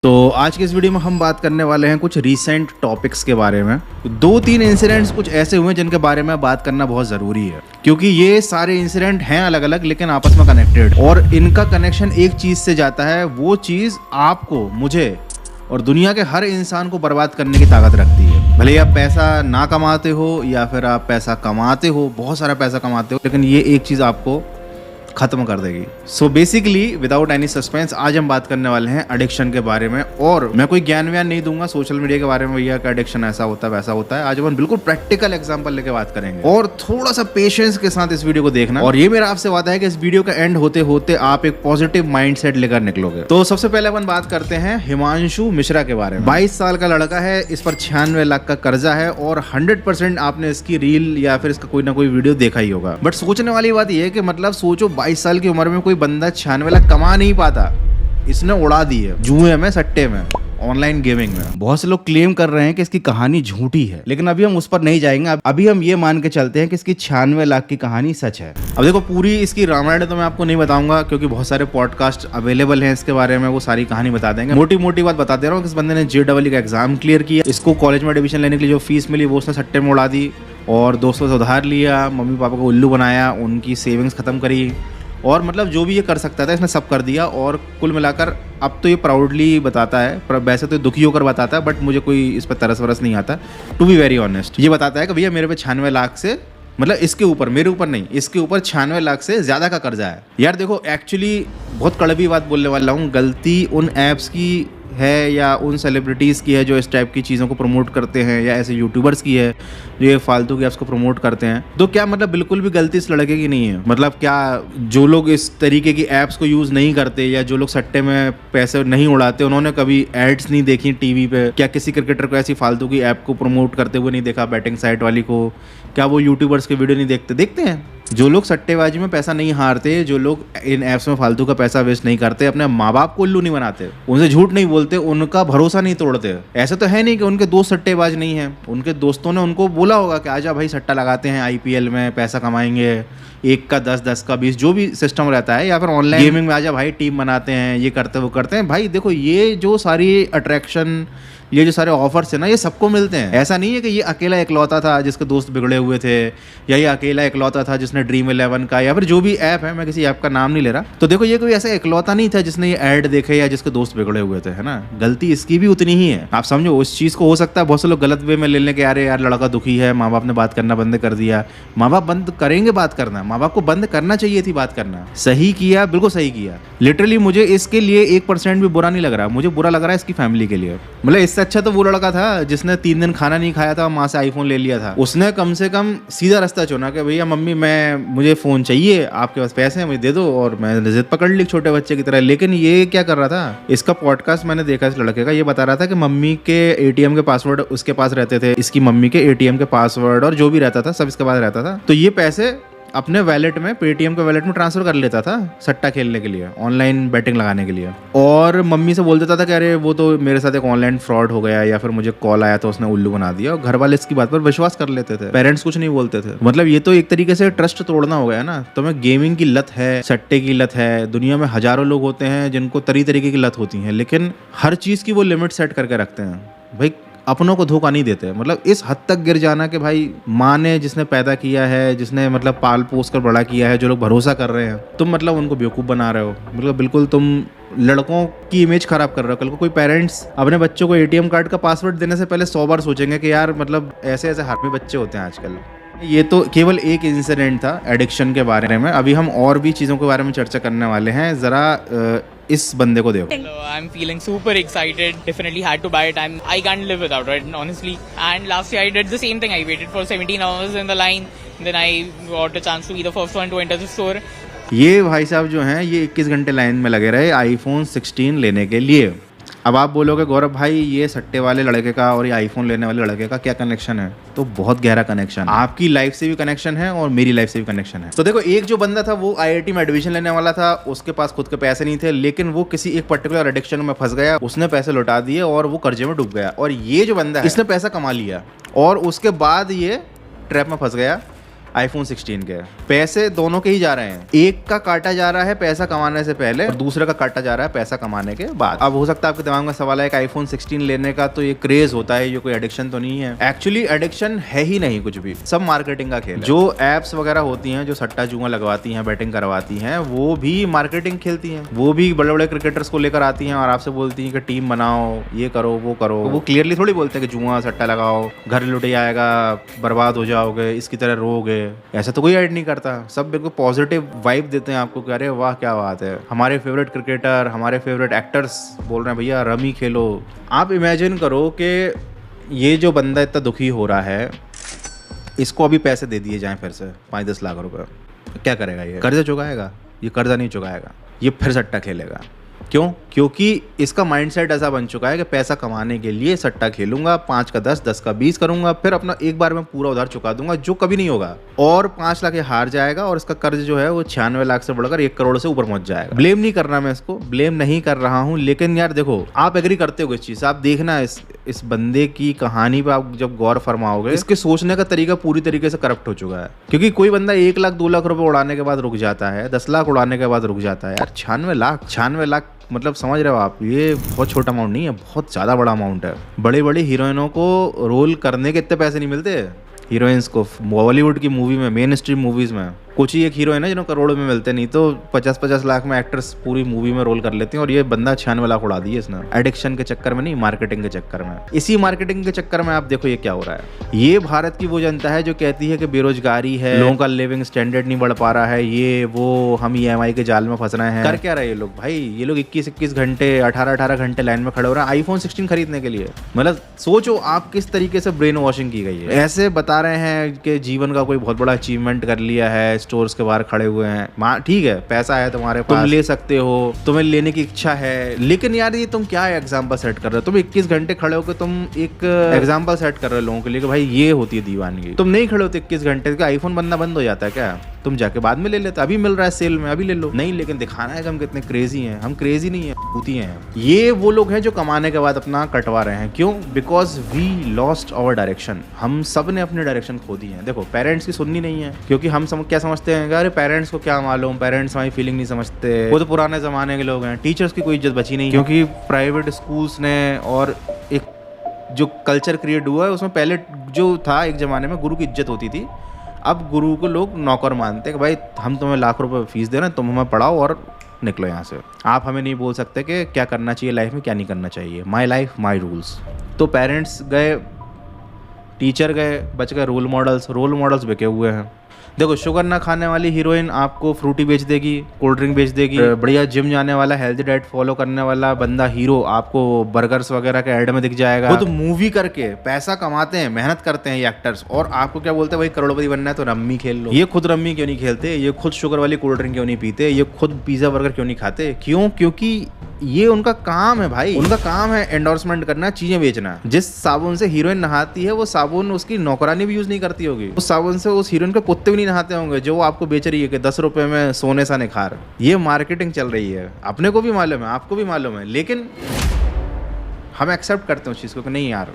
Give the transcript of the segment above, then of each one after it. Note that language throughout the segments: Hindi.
तो आज के इस वीडियो में हम बात करने वाले हैं कुछ रीसेंट टॉपिक्स के बारे में। 2-3 इंसिडेंट्स कुछ ऐसे हुए जिनके बारे में बात करना बहुत ज़रूरी है, क्योंकि ये सारे इंसिडेंट हैं अलग अलग लेकिन आपस में कनेक्टेड, और इनका कनेक्शन एक चीज़ से जाता है। वो चीज़ आपको, मुझे और दुनिया के हर इंसान को बर्बाद करने की ताकत रखती है। भले आप पैसा ना कमाते हो या फिर आप पैसा कमाते हो, बहुत सारा पैसा कमाते हो, लेकिन ये एक चीज़ आपको खत्म कर देगी। So basically without any suspense आज हम बात करने वाले हैं एडिक्शन के बारे में। और मैं कोई ज्ञान व्यान नहीं दूंगा सोशल मीडिया के बारे में, भैया का एडिक्शन ऐसा होता है वैसा होता है। आज हम बिल्कुल प्रैक्टिकल एग्जांपल लेके बात करेंगे, और थोड़ा सा पेशेंस के साथ इस वीडियो को देखना। और ये मेरा आपसे वादा है कि इस वीडियो का एंड होते होते आप एक पॉजिटिव माइंडसेट लेकर निकलोगे। तो सबसे पहले अपन बात करते हैं हिमांशु मिश्रा के बारे में। 22 साल का लड़का है, इस पर 96 लाख का कर्जा है, और 100% आपने इसकी रील या फिर इसका कोई ना कोई वीडियो देखा ही होगा। बट सोचने वाली बात यह है कि मतलब सोचो 22 साल की उम्र में कोई बंदा 96 लाख कमा नहीं पाता, इसने उड़ा दी है जुए में, सट्टे में, ऑनलाइन गेमिंग में। बहुत से लोग क्लेम कर रहे हैं कि इसकी कहानी झूठी है, लेकिन अभी हम उस पर नहीं जाएंगे। अभी हम ये मान के चलते हैं कि इसकी 96 लाख की कहानी सच है। अब देखो, पूरी इसकी रामायण तो मैं आपको नहीं बताऊंगा, क्योंकि बहुत सारे पॉडकास्ट अवेलेबल हैं इसके बारे में, वो सारी कहानी बता देंगे। मोटी मोटी बात बता दे रहा हूँ कि इस बंदे ने JEE का एग्जाम क्लियर किया, इसको कॉलेज में एडमिशन लेने के लिए जो फीस मिली वो उसने सट्टे में उड़ा दी, और दोस्तों से उधार लिया, मम्मी पापा को उल्लू बनाया, उनकी सेविंग्स खत्म करी, और मतलब जो भी ये कर सकता था इसने सब कर दिया। और कुल मिलाकर अब तो ये प्राउडली बताता है, पर वैसे तो दुखी होकर बताता है, बट मुझे कोई इस पर तरस वरस नहीं आता, टू बी वेरी ऑनेस्ट। ये बताता है कि भैया मेरे पे 96 लाख से, मतलब इसके ऊपर, मेरे ऊपर नहीं, इसके ऊपर 96 लाख से ज़्यादा का कर्जा है। यार देखो, एक्चुअली बहुत कड़वी बात बोलने वाला हूँ, गलती उन ऐप्स की है या उन सेलिब्रिटीज़ की है जो इस टाइप की चीज़ों को प्रमोट करते हैं, या ऐसे यूट्यूबर्स की है जो ये फालतू की ऐप्स को प्रमोट करते हैं। तो क्या मतलब बिल्कुल भी गलती इस लड़के की नहीं है? मतलब क्या जो लोग इस तरीके की ऐप्स को यूज़ नहीं करते या जो लोग सट्टे में पैसे नहीं उड़ाते, उन्होंने कभी एड्स नहीं देखी टीवी पे? क्या किसी क्रिकेटर को ऐसी फालतू की ऐप को प्रमोट करते हुए नहीं देखा, बैटिंग साइट वाली को? क्या वो यूट्यूबर्स के वीडियो नहीं देखते हैं? जो लोग सट्टेबाजी में पैसा नहीं हारते, जो लोग इन ऐप्स में फालतू का पैसा वेस्ट नहीं करते, अपने माँ बाप को उल्लू नहीं बनाते, उनसे झूठ नहीं बोलते, उनका भरोसा नहीं तोड़ते। ऐसा तो है नहीं कि उनके दोस्त सट्टेबाज नहीं हैं, उनके दोस्तों ने उनको बोला होगा कि आजा भाई सट्टा लगाते हैं, IPL में पैसा कमाएंगे, 1 का 10, 10 का 20, जो भी सिस्टम रहता है, या फिर ऑनलाइन गेमिंग में आजा भाई टीम बनाते हैं, ये करते वो करते हैं। भाई देखो, ये जो सारी अट्रैक्शन, ये जो सारे ऑफर्स है ना, ये सबको मिलते हैं। ऐसा नहीं है कि ये अकेला इकलौता था जिसके दोस्त बिगड़े हुए थे, या ये अकेला इकलौता था जिसने ड्रीम 11 का, या फिर जो भी ऐप है, मैं किसी ऐप का नाम नहीं ले रहा। तो देखो, ये कोई ऐसा इकलौता नहीं था जिसने ये ऐड देखे या जिसके दोस्त बिगड़े हुए थे, है ना। गलती इसकी भी उतनी ही है। आप समझो, उस चीज़ को हो सकता है बहुत से लोग गलत वे में ले लें कि अरे यार लड़का दुखी है, माँ बाप ने बात करना बंद कर दिया। माँ बाप बंद करेंगे बात करना, माँ बाप को बंद करना चाहिए थी बात करना। सही किया, बिल्कुल सही किया। लिटरली मुझे इसके लिए 1% भी बुरा नहीं लग रहा, मुझे बुरा लग रहा है इसकी फैमिली के लिए। मतलब इससे अच्छा तो वो लड़का था जिसने 3 दिन खाना नहीं खाया था, माँ से आईफोन ले लिया था। उसने कम से कम सीधा रास्ता चुना कि भैया मम्मी मुझे फ़ोन चाहिए, आपके पास पैसे हैं मुझे दे दो, और मैं जिद पकड़ ली छोटे बच्चे की तरह। लेकिन ये क्या कर रहा था, इसका पॉडकास्ट मैंने देखा इस लड़के का, ये बता रहा था कि मम्मी के ATM के पासवर्ड उसके पास रहते थे, इसकी मम्मी के ATM के पासवर्ड और जो भी रहता था सब इसके पास रहता था। तो ये पैसे अपने वैलेट में, पेटीएम के वैलेट में ट्रांसफर कर लेता था सट्टा खेलने के लिए, ऑनलाइन बैटिंग लगाने के लिए। और मम्मी से बोल देता था कि अरे वो तो मेरे साथ एक ऑनलाइन फ्रॉड हो गया, या फिर मुझे कॉल आया तो उसने उल्लू बना दिया। और घर वाले इसकी बात पर विश्वास कर लेते थे, पेरेंट्स कुछ नहीं बोलते थे। मतलब ये तो एक तरीके से ट्रस्ट तोड़ना हो गया ना। तो मैं गेमिंग की लत है, सट्टे की लत है, दुनिया में हजारों लोग होते हैं जिनको तरीके की लत होती है, लेकिन हर चीज़ की वो लिमिट सेट करके रखते हैं। भाई अपनों को धोखा नहीं देते। मतलब इस हद तक गिर जाना कि भाई माँ ने, जिसने पैदा किया है, जिसने मतलब पाल पोस कर बड़ा किया है, जो लोग भरोसा कर रहे हैं, तुम मतलब उनको बेवकूफ़ बना रहे हो। मतलब बिल्कुल तुम लड़कों की इमेज खराब कर रहे हो। कल को कोई पेरेंट्स अपने बच्चों को ATM कार्ड का पासवर्ड देने से पहले 100 बार सोचेंगे कि यार मतलब ऐसे हरामी बच्चे होते हैं आजकल। ये तो केवल एक इंसिडेंट था एडिक्शन के बारे में। अभी हम और भी चीज़ों के बारे में चर्चा करने वाले हैं। ज़रा इस बंदे को देखो। I'm feeling super excited. Definitely had to buy it. I can't live without it, honestly. And last year I did the same thing. I waited for 17 hours in the line. Then I got a chance to be the first one to enter the store. ये भाई साहब जो हैं, ये 21 घंटे लाइन में लगे रहे iPhone 16 लेने के लिए। अब आप बोलोगे गौरव भाई, ये सट्टे वाले लड़के का और ये आईफोन लेने वाले लड़के का क्या कनेक्शन है? तो बहुत गहरा कनेक्शन, आपकी लाइफ से भी कनेक्शन है और मेरी लाइफ से भी कनेक्शन है। तो देखो, एक जो बंदा था वो IIT में एडमिशन लेने वाला था, उसके पास खुद के पैसे नहीं थे, लेकिन वो किसी एक पर्टिकुलर एडिक्शन में फंस गया, उसने पैसे लौटा दिए और वो कर्जे में डूब गया। और ये जो बंदा है, इसने पैसा कमा लिया और उसके बाद ये ट्रैप में फंस गया iPhone 16 के। पैसे दोनों के ही जा रहे हैं, एक का काटा जा रहा है पैसा कमाने से पहले और दूसरे का काटा जा रहा है पैसा कमाने के बाद। अब हो सकता है आपके दिमाग में सवाल है कि iPhone 16 लेने का तो ये क्रेज होता है, ये कोई एडिक्शन तो नहीं है। एक्चुअली एडिक्शन है ही नहीं कुछ भी, सब मार्केटिंग का खेल है। जो एप्स वगैरह होती हैं, जो सट्टा जुआ लगवाती हैं, बैटिंग करवाती हैं, वो भी मार्केटिंग खेलती हैं। वो भी बड़े बड़े क्रिकेटर्स को लेकर आती हैं और आपसे बोलती हैं कि टीम बनाओ, ये करो, वो करो। वो क्लियरली थोड़ी बोलते हैं कि जुआ सट्टा लगाओ, घर लुट जाएगा, बर्बाद हो जाओगे, इसकी तरह रोगे। ऐसा तो कोई ऐड नहीं करता। सब बिल्कुल पॉजिटिव वाइब देते हैं आपको कि अरे वाह क्या बात है, हमारे फेवरेट क्रिकेटर, हमारे फेवरेट एक्टर्स बोल रहे हैं भैया रमी खेलो। आप इमेजिन करो कि ये जो बंदा इतना दुखी हो रहा है, इसको अभी पैसे दे दिए जाएं फिर से 5-10 लाख रुपए, क्या करेगा? ये कर्जा चुकाएगा? ये कर्जा नहीं चुकाएगा, ये फिर सट्टा खेलेगा। क्यों? क्योंकि इसका माइंडसेट ऐसा बन चुका है कि पैसा कमाने के लिए सट्टा खेलूंगा, 5 का 10, 10 का 20 करूंगा, फिर अपना एक बार में पूरा उधार चुका दूंगा, जो कभी नहीं होगा, और 5 लाख हार जाएगा और इसका कर्ज जो है वो 96 लाख से बढ़कर 1 करोड़ से ऊपर पहुंच जाएगा। ब्लेम नहीं कर रहा मैं इसको, ब्लेम नहीं कर रहा हूं, लेकिन यार देखो, आप एग्री करते हो इस चीज से। आप देखना इस बंदे की कहानी पे आप जब गौर फरमाओगे, इसके सोचने का तरीका पूरी तरीके से करप्ट हो चुका है। क्योंकि कोई बंदा 1 लाख 2 लाख रुपए उड़ाने के बाद रुक जाता है, 10 लाख उड़ाने के बाद रुक जाता है। यार 96 लाख मतलब समझ रहे हो आप, ये बहुत छोटा अमाउंट नहीं है, बहुत ज़्यादा बड़ा अमाउंट है। बड़ी बड़ी हीरोइनों को रोल करने के इतने पैसे नहीं मिलते हीरोइंस को। बॉलीवुड की मूवी में, मेन स्ट्रीम मूवीज़ में कुछ ही एक हीरोइन है जिन्होंने करोड़ों में मिलते, नहीं तो 50-50 लाख में एक्टर्स पूरी मूवी में रोल कर लेते हैं। और ये बंदा 96 लाख उड़ा दिए इसने, एडिक्शन के चक्कर में नहीं, मार्केटिंग के चक्कर में। इसी मार्केटिंग के चक्कर में आप देखो ये क्या हो रहा है। ये भारत की वो जनता है जो कहती है कि बेरोजगारी है, लोगों का लिविंग स्टैंडर्ड नहीं बढ़ पा रहा है, ये वो, हम EMI के जाल में फंस रहे हैं। कर क्या रहे ये लोग भाई? ये लोग 21-21 घंटे, 18-18 घंटे लाइन में खड़े हो रहे हैं iPhone 16 खरीदने के लिए। मतलब सोचो आप किस तरीके से ब्रेन वॉशिंग की गई है। ऐसे बता रहे हैं कि जीवन का कोई बहुत बड़ा अचीवमेंट कर लिया है, स्टोर्स के बाहर खड़े हुए हैं। ठीक है, पैसा है तुम्हारे पास, तुम ले सकते हो, तुम्हें लेने की इच्छा है, लेकिन यार ये तुम क्या एग्जांपल सेट कर रहे हो? तुम 21 घंटे खड़े होकर तुम एक एग्जांपल सेट कर रहे हो लोगों के लिए कि भाई ये होती है दीवानगी। तुम नहीं खड़े होते 21 घंटे का, आईफोन बनना बंद हो जाता है क्या? तुम जाके बाद में ले लेते, अभी मिल रहा है सेल में, अभी ले लो। नहीं, लेकिन दिखाना है कि हम कितने क्रेजी हैं। हम क्रेजी नहीं है, भूती हैं। ये वो लोग हैं जो कमाने के बाद अपना कटवा रहे हैं। क्यों? Because we lost our direction. हम सब ने अपनी डायरेक्शन खो दी है। देखो, पेरेंट्स की सुननी नहीं है, क्योंकि हम क्या समझते हैं, अरे पेरेंट्स को क्या मालूम, पेरेंट्स हमारी फीलिंग नहीं समझते, वो तो पुराने जमाने के लोग हैं। टीचर्स की कोई इज्जत बची नहीं, क्योंकि प्राइवेट स्कूल्स ने और एक जो कल्चर क्रिएट हुआ है उसमें पहले जो था, एक ज़माने में गुरु की इज्जत होती थी। अब गुरु को लोग नौकर मानते हैं कि भाई हम तुम्हें लाख रुपए फीस दे रहे हैं, तुम हमें पढ़ाओ और निकलो यहाँ से। आप हमें नहीं बोल सकते कि क्या करना चाहिए लाइफ में, क्या नहीं करना चाहिए। My life my rules. तो पेरेंट्स गए, टीचर गए, बच गए रोल मॉडल्स बिके हुए हैं। देखो, शुगर ना खाने वाली हीरोइन आपको फ्रूटी बेच देगी, कोल्ड ड्रिंक बेच देगी। बढ़िया जिम जाने वाला, हेल्दी डाइट फॉलो करने वाला बंदा हीरो आपको बर्गर्स वगैरह के ऐड में दिख जाएगा। वो तो मूवी करके पैसा कमाते हैं, मेहनत करते हैं ये एक्टर्स, और आपको क्या बोलते हैं, भाई करोड़पति बनना है तो रम्मी खेल लो। ये खुद रम्मी क्यों नहीं खेलते? ये खुद शुगर वाली कोल्ड ड्रिंक क्यों नहीं पीते? ये खुद पिज्जा बर्गर क्यों नहीं खाते? क्यों? क्योंकि ये उनका काम है भाई। उनका काम है एंडोर्समेंट करना, चीजें बेचना। जिस साबुन से हीरोइन नहाती है वो साबुन उसकी नौकरानी भी यूज नहीं करती होगी। उस साबुन से उस हीरोइन के कुत्ते भी नहीं नहाते होंगे जो वो आपको बेच रही है कि 10 रुपए में सोने सा निखार। ये मार्केटिंग चल रही है, अपने को भी मालूम है, आपको भी मालूम है, लेकिन हम एक्सेप्ट करते हैं उस चीज़ को कि नहीं यार,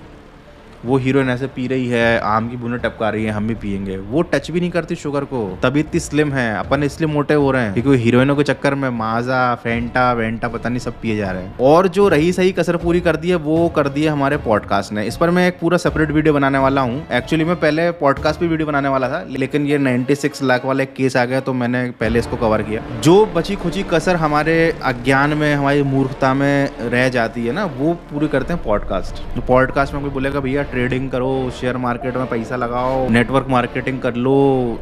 वो हीरोइन ऐसे पी रही है, आम की बूंदें टपका रही है, हम भी पियेंगे। वो टच भी नहीं करती शुगर को, तभी इतनी स्लिम है। अपन इसलिए मोटे हो रहे हैं क्योंकि हीरोइनों के चक्कर में माजा, फेंटा वेंटा पता नहीं सब पिए जा रहे हैं। और जो रही सही कसर पूरी कर दी है वो कर दी है हमारे पॉडकास्ट ने। इस पर मैं एक पूरा सेपरेट वीडियो बनाने वाला हूँ। एक्चुअली मैं पहले पॉडकास्ट पर वीडियो बनाने वाला था, लेकिन ये 96 लाख वाला एक केस आ गया तो मैंने पहले इसको कवर किया। जो बची खुची कसर हमारे अज्ञान में, हमारी मूर्खता में रह जाती है ना, वो पूरी करते हैं पॉडकास्ट। तो पॉडकास्ट में कोई बोलेगा भैया ट्रेडिंग करो, शेयर मार्केट में पैसा लगाओ, नेटवर्क मार्केटिंग कर लो,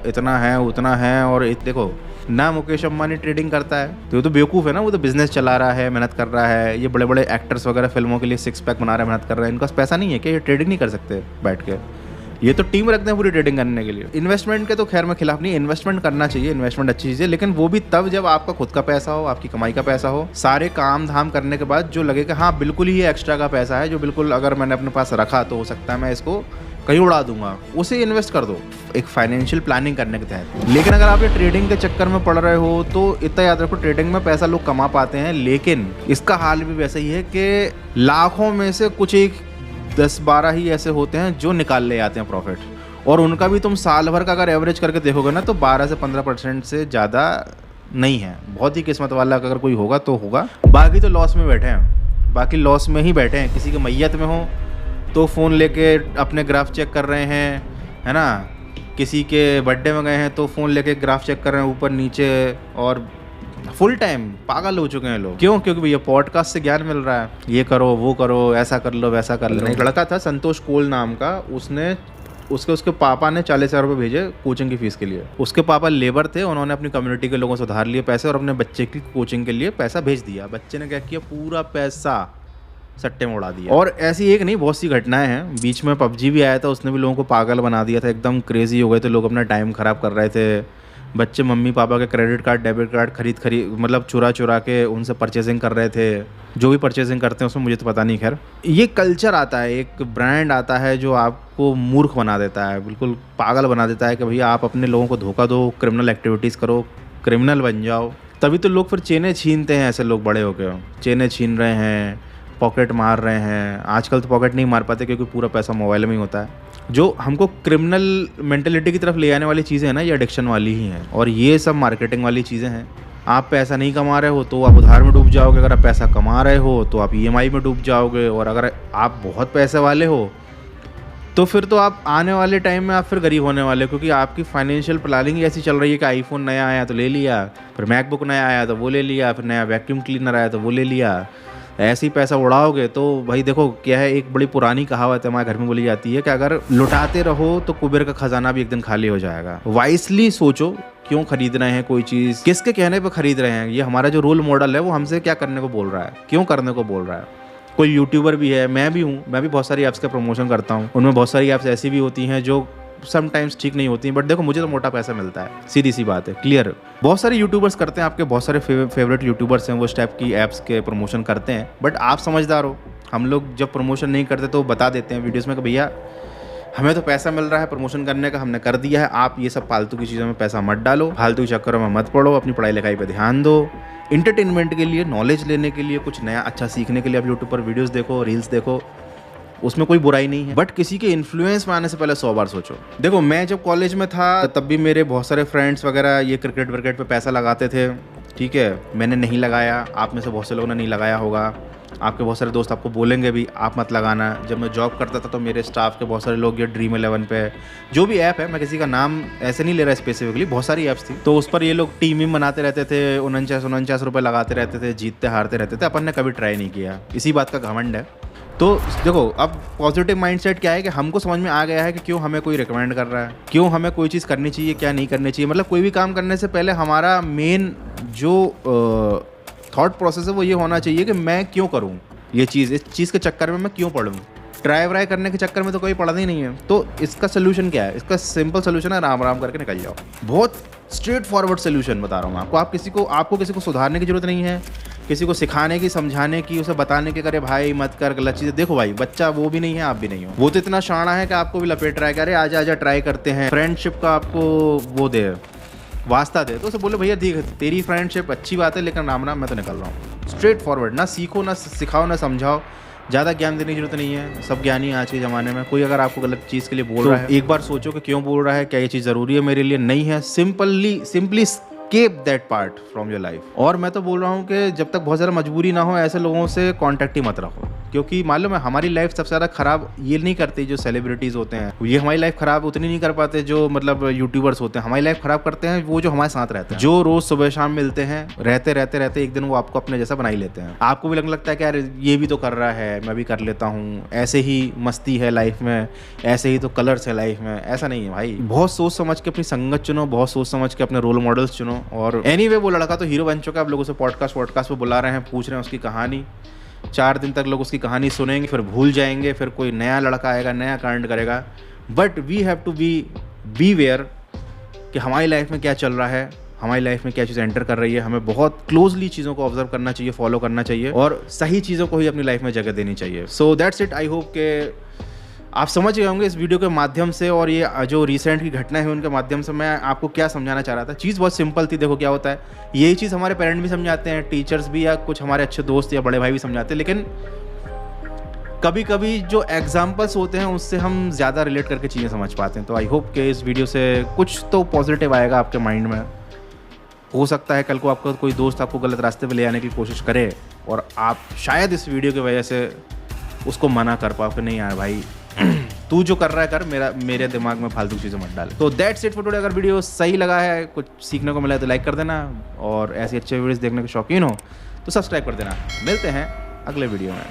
इतना है उतना है। और देखो ना, मुकेश अंबानी ट्रेडिंग करता है तो वो तो बेवकूफ़ है ना, वो तो बिजनेस चला रहा है, मेहनत कर रहा है। ये बड़े बड़े एक्टर्स वगैरह फिल्मों के लिए 6 पैक बना रहे हैं, मेहनत कर रहे हैं, इनका पैसा नहीं है कि ये ट्रेडिंग नहीं कर सकते बैठ के? ये तो टीम रखते हैं पूरी ट्रेडिंग करने के लिए। इन्वेस्टमेंट के तो खैर मैं खिलाफ नहीं, इन्वेस्टमेंट करना चाहिए, इन्वेस्टमेंट अच्छी चीज़ है, लेकिन वो भी तब जब आपका खुद का पैसा हो, आपकी कमाई का पैसा हो। सारे काम धाम करने के बाद जो लगे कि हाँ बिल्कुल ही एक्स्ट्रा का पैसा है, जो बिल्कुल अगर मैंने अपने पास रखा तो हो सकता है मैं इसको कहीं उड़ा दूंगा, उसे इन्वेस्ट कर दो एक फाइनेंशियल प्लानिंग करने के तहत। लेकिन अगर आप ये ट्रेडिंग के चक्कर में पड़ रहे हो तो इतना याद रखो, ट्रेडिंग में पैसा लोग कमा पाते हैं, लेकिन इसका हाल भी वैसा ही है कि लाखों में से कुछ एक 10-12 ही ऐसे होते हैं जो निकाल ले आते हैं प्रॉफिट। और उनका भी तुम साल भर का अगर एवरेज करके देखोगे ना तो 12 से 15% से ज़्यादा नहीं है। बहुत ही किस्मत वाला अगर कोई होगा तो होगा, बाकी तो लॉस में बैठे हैं, बाकी लॉस में ही बैठे हैं। किसी के मैयत में हो तो फ़ोन लेके अपने ग्राफ चेक कर रहे हैं, है ना, किसी के बर्थडे में गए हैं तो फ़ोन लेके ग्राफ चेक कर रहे हैं ऊपर नीचे, और फुल टाइम पागल हो चुके हैं लोग। क्यों? क्योंकि भैया पॉडकास्ट से ज्ञान मिल रहा है, ये करो वो करो, ऐसा कर लो वैसा कर लो। एक लड़का था संतोष कोल नाम का, उसके पापा ने 40,000 रुपये भेजे कोचिंग की फ़ीस के लिए। उसके पापा लेबर थे, उन्होंने अपनी कम्युनिटी के लोगों से उधार लिए पैसे और अपने बच्चे की कोचिंग के लिए पैसा भेज दिया। बच्चे ने क्या किया, पूरा पैसा सट्टे में उड़ा दिया। और ऐसी एक नहीं, बहुत सी घटनाएं हैं। बीच में PUBG भी आया था, उसने भी लोगों को पागल बना दिया था, एकदम क्रेजी हो गए थे लोग, अपना टाइम ख़राब कर रहे थे। बच्चे मम्मी पापा के क्रेडिट कार्ड डेबिट कार्ड खरीद मतलब चुरा के उनसे परचेजिंग कर रहे थे। जो भी परचेजिंग करते हैं उसमें मुझे तो पता नहीं, खैर ये कल्चर आता है, एक ब्रांड आता है जो आपको मूर्ख बना देता है, बिल्कुल पागल बना देता है कि भैया आप अपने लोगों को धोखा दो, क्रिमिनल एक्टिविटीज़ करो, क्रिमिनल बन जाओ। तभी तो लोग फिर चेनें छीनते हैं। ऐसे लोग बड़े होकर चेनें छीन रहे हैं, पॉकेट मार रहे हैं। आजकल तो पॉकेट नहीं मार पाते क्योंकि पूरा पैसा मोबाइल में ही होता है। जो हमको क्रिमिनल मेंटेलिटी की तरफ ले आने वाली चीज़ें हैं ना, ये एडिक्शन वाली ही हैं, और ये सब मार्केटिंग वाली चीज़ें हैं। आप पैसा नहीं कमा रहे हो तो आप उधार में डूब जाओगे, अगर आप पैसा कमा रहे हो तो आप EMI में डूब जाओगे, और अगर आप बहुत पैसे वाले हो तो फिर तो आप आने वाले टाइम में आप फिर गरीब होने वाले हो, क्योंकि आपकी फाइनेंशियल प्लानिंग ऐसी चल रही है कि आईफोन नया आया तो ले लिया, फिर मैकबुक नया आया तो वो ले लिया, फिर नया वैक्यूम क्लीनर आया तो वो ले लिया। ऐसे ही पैसा उड़ाओगे तो भाई देखो क्या है, एक बड़ी पुरानी कहावत है हमारे घर में बोली जाती है कि अगर लुटाते रहो तो कुबेर का खजाना भी एक दिन खाली हो जाएगा। वाइसली सोचो, क्यों खरीद रहे हैं कोई चीज़, किसके कहने पे खरीद रहे हैं। ये हमारा जो रोल मॉडल है वो हमसे क्या करने को बोल रहा है, क्यों करने को बोल रहा है। कोई यूट्यूबर भी है, मैं भी हूँ, मैं भी बहुत सारी ऐप्स का प्रमोशन करता हूँ, उनमें बहुत सारी ऐप्स ऐसी भी होती हैं जो समटाइम्स ठीक नहीं होती हैं, बट देखो मुझे तो मोटा पैसा मिलता है, सीधी सी बात है, क्लियर। बहुत सारे यूट्यूबर्स करते हैं, आपके बहुत सारे फेवरेट यूट्यूबर्स हैं वो इस टाइप की ऐप्स के प्रमोशन करते हैं, बट आप समझदार हो। हम लोग जब प्रमोशन नहीं करते तो बता देते हैं वीडियोज़ में कि भैया हमें तो पैसा मिल रहा है प्रमोशन करने का, हमने कर दिया है, आप ये सब फालतू की चीज़ों में पैसा मत डालो, फालतू के चक्करों में मत पड़ो, अपनी पढ़ाई लिखाई पे ध्यान दो। इंटरटेनमेंट के लिए, नॉलेज लेने के लिए, कुछ नया अच्छा सीखने के लिए आप यूट्यूब पर वीडियोस देखो, रील्स देखो, उसमें कोई बुराई नहीं है, बट किसी के इन्फ्लुएंस में आने से पहले 100 बार सोचो। देखो मैं जब कॉलेज में था तब भी मेरे बहुत सारे फ्रेंड्स वगैरह ये क्रिकेट विकेट पे पैसा लगाते थे, ठीक है, मैंने नहीं लगाया, आप में से बहुत से लोगों ने नहीं लगाया होगा, आपके बहुत सारे दोस्त आपको बोलेंगे भी आप मत लगाना। जब मैं जॉब करता था तो मेरे स्टाफ के बहुत सारे लोग ये Dream 11 पे, जो भी ऐप है, मैं किसी का नाम ऐसे नहीं ले रहा स्पेसिफिकली, बहुत सारी ऐप्स थी, तो उस पर ये लोग टीम बनाते रहते थे, 49 रुपये लगाते रहते थे, जीतते हारते रहते थे। अपन ने कभी ट्राई नहीं किया, इसी बात का घमंड है। तो देखो अब पॉजिटिव माइंडसेट क्या है कि हमको समझ में आ गया है कि क्यों हमें कोई रिकमेंड कर रहा है, क्यों हमें कोई चीज़ करनी चाहिए, क्या नहीं करनी चाहिए। मतलब कोई भी काम करने से पहले हमारा मेन जो थॉट प्रोसेस है वो ये होना चाहिए कि मैं क्यों करूँ ये चीज़, इस चीज़ के चक्कर में मैं क्यों पढ़ूँ। ट्राई व्राई करने के चक्कर में तो कोई पढ़ा ही नहीं है। तो इसका सोल्यूशन क्या है? इसका सिंपल सोल्यूशन है राम राम करके निकल जाओ। बहुत स्ट्रेट फॉरवर्ड सोल्यूशन बता रहा हूँ मैं आपको। आपको किसी को सुधारने की जरूरत नहीं है, किसी को सिखाने की, समझाने की, उसे बताने के करे भाई मत कर गलत चीज़ें। देखो भाई बच्चा वो भी नहीं है, आप भी नहीं हो, वो तो इतना शाना है कि आपको भी लपेट रहा है, अरे आजा आजा ट्राई करते हैं, फ्रेंडशिप का आपको वो दे वास्ता दे, तो उसे बोले भैया ठीक है तेरी फ्रेंडशिप अच्छी बात है लेकिन राम राम मैं तो निकल रहा हूँ। स्ट्रेट फॉरवर्ड, ना सीखो ना सिखाओ ना समझाओ, ज़्यादा ज्ञान देने की जरूरत नहीं है, सब ज्ञानी आज के ज़माने में। कोई अगर आपको गलत चीज़ के लिए बोल रहा है, एक बार सोचो कि क्यों बोल रहा है, क्या ये चीज़ ज़रूरी है मेरे लिए, नहीं है, simply escape that part from your life. और मैं तो बोल रहा हूँ कि जब तक बहुत ज़्यादा मजबूरी ना हो ऐसे लोगों से कॉन्टैक्ट ही मत रखो, क्योंकि मालूम है हमारी लाइफ सबसे ज़्यादा ख़राब ये नहीं करते जो सेलिब्रिटीज़ होते हैं, ये हमारी लाइफ ख़राब उतनी नहीं कर पाते जो मतलब यूट्यूबर्स होते हैं। हमारी लाइफ ख़राब करते हैं वो जो हमारे साथ रहते हैं, जो रोज़ सुबह शाम मिलते हैं, रहते एक दिन वो आपको अपने जैसा बना ही लेते हैं। आपको भी लगने लगता है कि यार ये भी तो कर रहा है, मैं भी कर लेता हूँ, ऐसे ही मस्ती है लाइफ में, ऐसे ही तो कलर्स है लाइफ में। ऐसा नहीं है भाई, बहुत सोच समझ के अपनी संगत चुनो, बहुत सोच समझ के अपने रोल मॉडल्स चुनो। और एनीवे वो लड़का तो हीरो बन चुका है, आप लोग उसे पॉडकास्ट पे बुला रहे हैं, पूछ रहे हैं उसकी कहानी। 4 दिन तक लोग उसकी कहानी सुनेंगे, फिर भूल जाएंगे, फिर कोई नया लड़का आएगा, नया कांड करेगा। But we have to be aware कि हमारी लाइफ में क्या चल रहा है, हमारी लाइफ में क्या चीज़ एंटर कर रही है। हमें बहुत क्लोजली चीज़ों को ऑब्जर्व करना चाहिए, फॉलो करना चाहिए और सही चीज़ों को ही अपनी लाइफ में जगह देनी चाहिए। So that's it. I hope के आप समझ गए होंगे इस वीडियो के माध्यम से, और ये जो रिसेंट की घटना है उनके माध्यम से मैं आपको क्या समझाना चाह रहा था। चीज़ बहुत सिंपल थी। देखो क्या होता है, यही चीज़ हमारे पेरेंट्स भी समझाते हैं, टीचर्स भी, या कुछ हमारे अच्छे दोस्त या बड़े भाई भी समझाते हैं, लेकिन कभी कभी जो एग्जाम्पल्स होते हैं उससे हम ज़्यादा रिलेट करके चीज़ें समझ पाते हैं। तो आई होप कि इस वीडियो से कुछ तो पॉजिटिव आएगा आपके माइंड में। हो सकता है कल को आपका कोई दोस्त आपको गलत रास्ते पे ले आने की कोशिश करे और आप शायद इस वीडियो की वजह से उसको मना कर पाओ कि नहीं यार भाई तू जो कर रहा है कर, मेरे दिमाग में फालतू चीज़ें मत डाल। तो दैट्स इट फॉर टुडे। अगर वीडियो सही लगा है, कुछ सीखने को मिला है तो लाइक कर देना, और ऐसे अच्छे वीडियोस देखने के शौकीन हो तो सब्सक्राइब कर देना। मिलते हैं अगले वीडियो में।